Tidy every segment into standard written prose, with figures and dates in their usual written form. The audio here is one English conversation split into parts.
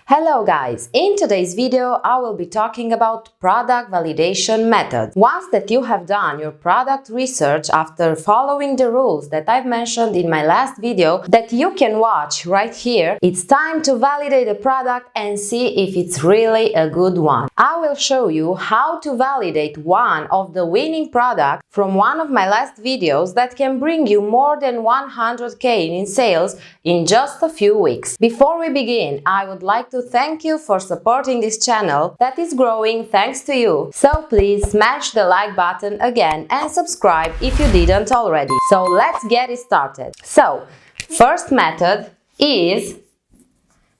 Hello guys, in today's video I will be talking about product validation method. Once that you have done your product research after following the rules that I've mentioned in my last video that you can watch right here, it's time to validate the product and see if it's really a good one. I will show you how to validate one of the winning products from one of my last videos that can bring you more than 100k in sales in just a few weeks. Before we begin, I would like to thank you for supporting this channel that is growing thanks to you. So please smash the like button again and subscribe if you didn't already. So let's get it started. So, first method is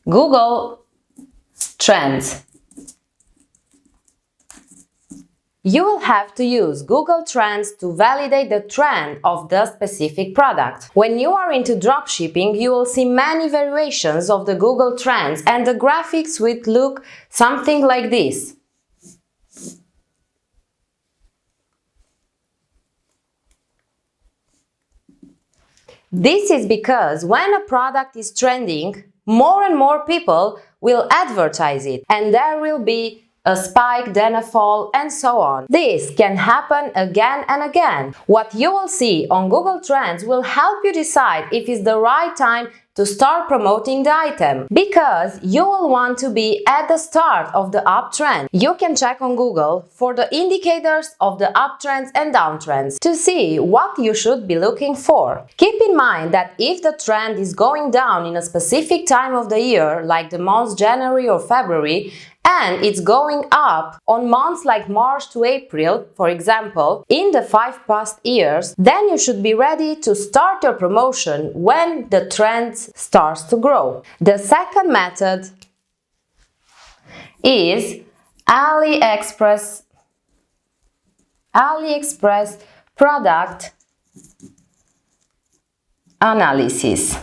Google Trends. You will have to use Google Trends to validate the trend of the specific product. When you are into dropshipping, you will see many variations of the Google Trends and the graphics will look something like this. This is because when a product is trending, more and more people will advertise it and there will be a spike, then a fall, and so on. This can happen again and again. What you will see on Google Trends will help you decide if it's the right time to start promoting the item, because you will want to be at the start of the uptrend. You can check on Google for the indicators of the uptrends and downtrends to see what you should be looking for. Keep in mind that if the trend is going down in a specific time of the year, like the months January or February, and it's going up on months like March to April, for example, in the 5 past years, then you should be ready to start your promotion when the trend starts to grow. The second method is Aliexpress product analysis.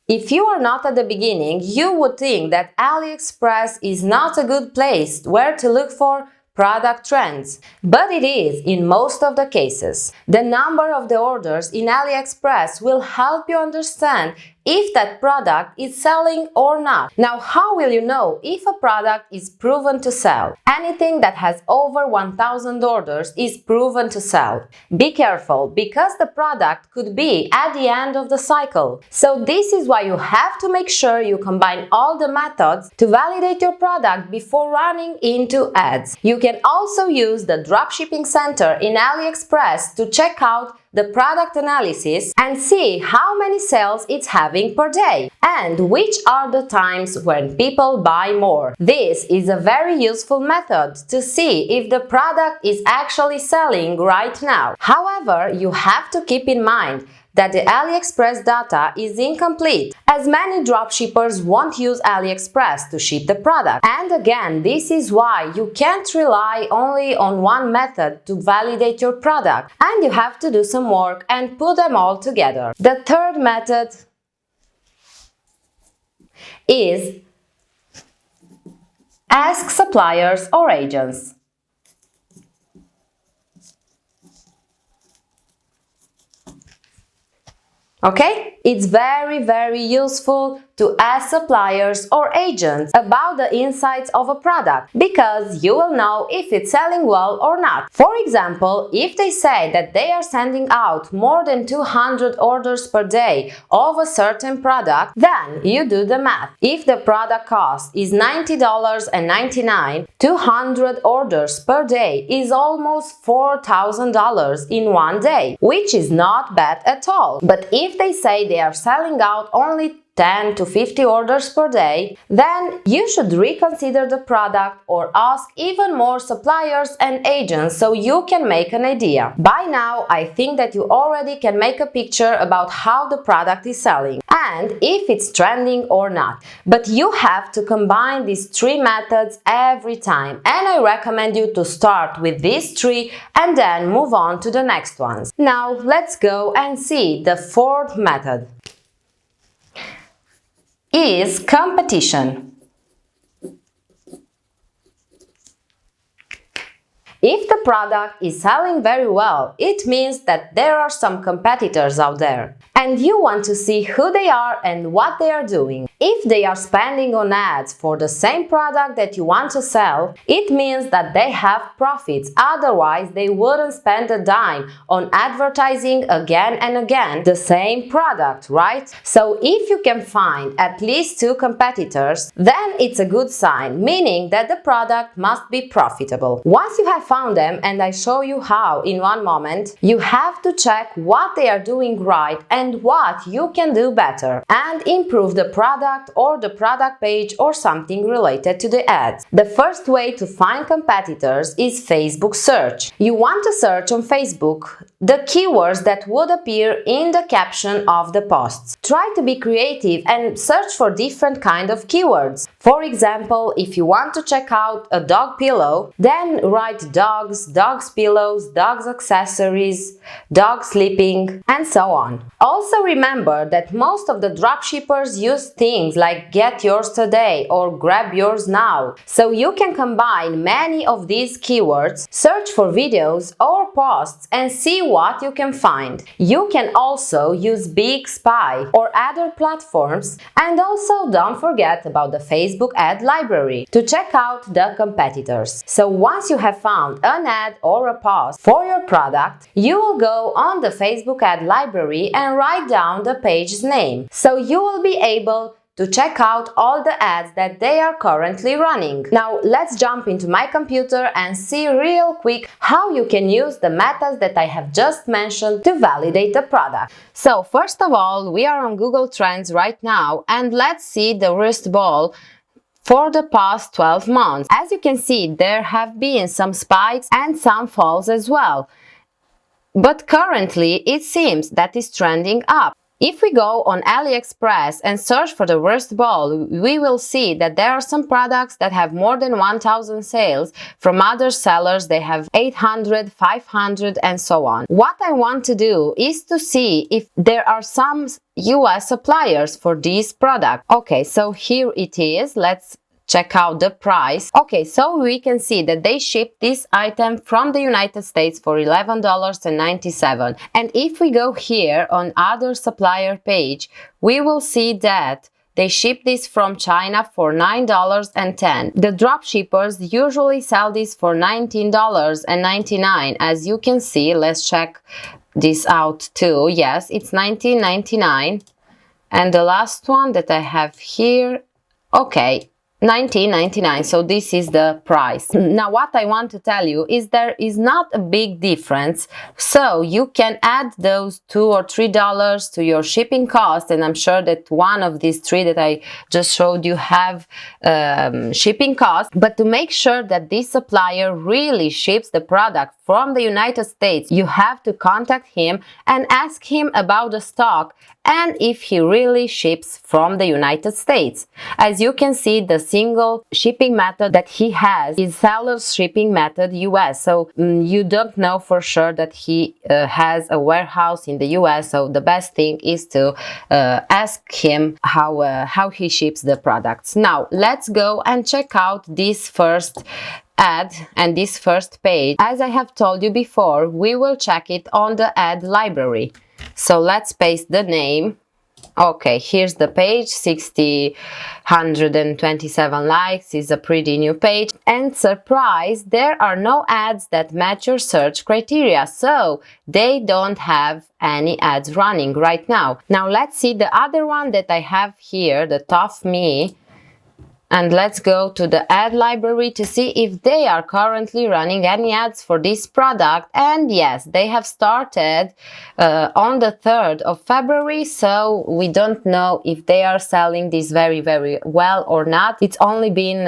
If you are not at the beginning, you would think that Aliexpress is not a good place where to look for product trends, but it is in most of the cases. The number of the orders in Aliexpress will help you understand if that product is selling or not. Now, how will you know if a product is proven to sell? Anything that has over 1000 orders is proven to sell. Be careful, because the product could be at the end of the cycle. So this is why you have to make sure you combine all the methods to validate your product before running into ads. You can also use the Dropshipping Center in Aliexpress to check out the product analysis and see how many sales it's having per day and which are the times when people buy more. This is a very useful method to see if the product is actually selling right now. However, you have to keep in mind that the Aliexpress data is incomplete, as many dropshippers won't use Aliexpress to ship the product. And again, this is why you can't rely only on one method to validate your product, and you have to do some work and put them all together. The third method is ask suppliers or agents. Okay? It's very useful to ask suppliers or agents about the insights of a product, because you will know if it's selling well or not. For example, if they say that they are sending out more than 200 orders per day of a certain product, then you do the math. If the product cost is $90.99, 200 orders per day is almost $4,000 in one day, which is not bad at all. But if they say they are selling out only 10 to 50 orders per day, then you should reconsider the product or ask even more suppliers and agents so you can make an idea. By now, I think that you already can make a picture about how the product is selling and if it's trending or not. But you have to combine these three methods every time, and I recommend you to start with these three and then move on to the next ones. Now, let's go and see the fourth method. Is competition. If the product is selling very well, it means that there are some competitors out there. And you want to see who they are and what they are doing. If they are spending on ads for the same product that you want to sell, it means that they have profits. Otherwise, they wouldn't spend a dime on advertising again and again the same product, right? So if you can find at least 2 competitors, then it's a good sign, meaning that the product must be profitable. Once you have found them, and I show you how in one moment, you have to check what they are doing right and what you can do better and improve the product or the product page or something related to the ads. The first way to find competitors is Facebook search. You want to search on Facebook the keywords that would appear in the caption of the posts. Try to be creative and search for different kind of keywords. For example, if you want to check out a dog pillow, then write dogs, dogs pillows, dogs accessories, dog sleeping, and so on. Also remember that most of the dropshippers use things like get yours today or grab yours now. So you can combine many of these keywords, search for videos or posts and see what you can find. You can also use Big Spy or other platforms, and also don't forget about the Facebook ad library to check out the competitors. So once you have found an ad or a post for your product, you will go on the Facebook ad library and write down the page's name. So you will be able to check out all the ads that they are currently running. Now let's jump into my computer and see real quick how you can use the methods that I have just mentioned to validate the product. So first of all, we are on Google Trends right now, and let's see the wrist ball for the past 12 months. As you can see, there have been some spikes and some falls as well. But currently it seems that it's trending up. If we go on Aliexpress and search for the worst ball, we will see that there are some products that have more than 1,000 sales. From other sellers, they have 800, 500, and so on. What I want to do is to see if there are some US suppliers for this product. Okay, so here it is. Let's check out the price. Okay, so we can see that they shipped this item from the United States for $11.97. And if we go here on other supplier page, we will see that they ship this from China for $9.10. The dropshippers usually sell this for $19.99. As you can see, let's check this out too. Yes, it's $19.99. And the last one that I have here, okay, $19.99, so this is the price. Now what I want to tell you is there is not a big difference, so you can add those $2 or $3 to your shipping cost, and I'm sure that one of these 3 that I just showed you have shipping cost. But to make sure that this supplier really ships the product from the United States, you have to contact him and ask him about the stock and if he really ships from the United States. As you can see, the single shipping method that he has is seller's shipping method US. So you don't know for sure that he has a warehouse in the US. So the best thing is to ask him how he ships the products. Now let's go and check out this first ad and this first page. As I have told you before, we will check it on the ad library. So let's paste the name. Okay, here's the page, 127 likes, is a pretty new page. And surprise, there are no ads that match your search criteria, so they don't have any ads running right now. Now let's see the other one that I have here, the Tough Me. And let's go to the ad library to see if they are currently running any ads for this product. And yes, they have started on the 3rd of February, so we don't know if they are selling this very, very well or not. It's only been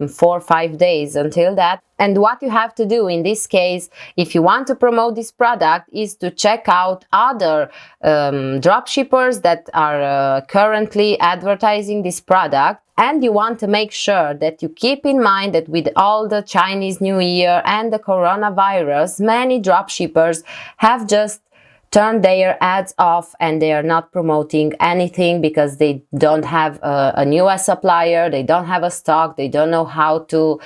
4 or 5 days until that. And what you have to do in this case, if you want to promote this product, is to check out other dropshippers that are currently advertising this product. And you want to make sure that you keep in mind that with all the Chinese New Year and the coronavirus, many dropshippers have just turned their ads off and they are not promoting anything because they don't have a US supplier, they don't have a stock, they don't know how to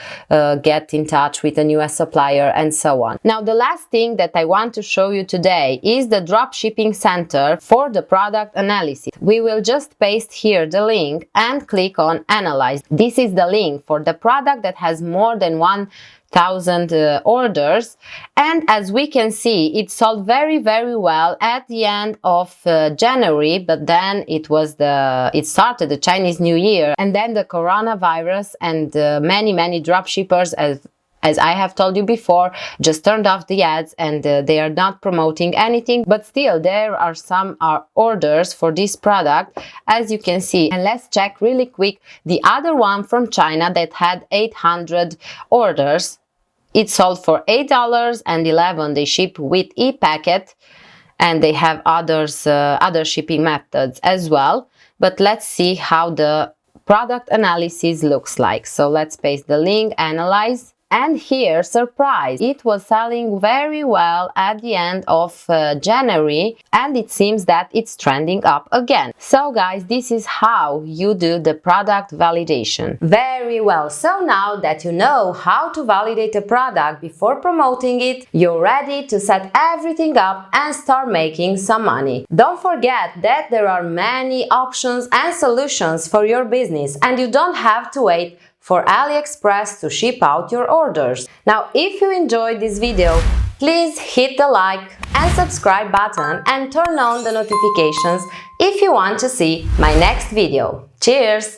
get in touch with a US supplier, and so on. Now, the last thing that I want to show you today is the dropshipping center for the product analysis. We will just paste here the link and click on Analyze. This is the link for the product that has more than 1,000 orders, and as we can see, it sold very well at the end of January, but then it started the Chinese New Year, and then the coronavirus, and many dropshippers, as I have told you before, just turned off the ads, and they are not promoting anything, but still there are some orders for this product, as you can see. And let's check really quick the other one from China that had 800 orders. It sold for $8.11. They ship with e-packet, and they have other shipping methods as well. But let's see how the product analysis looks like. So let's paste the link, Analyze. And here, surprise, it was selling very well at the end of January, and it seems that it's trending up again. So guys, this is how you do the product validation. Very well, so now that you know how to validate a product before promoting it, you're ready to set everything up and start making some money. Don't forget that there are many options and solutions for your business, and you don't have to wait for Aliexpress to ship out your orders. Now, if you enjoyed this video, please hit the like and subscribe button and turn on the notifications if you want to see my next video. Cheers!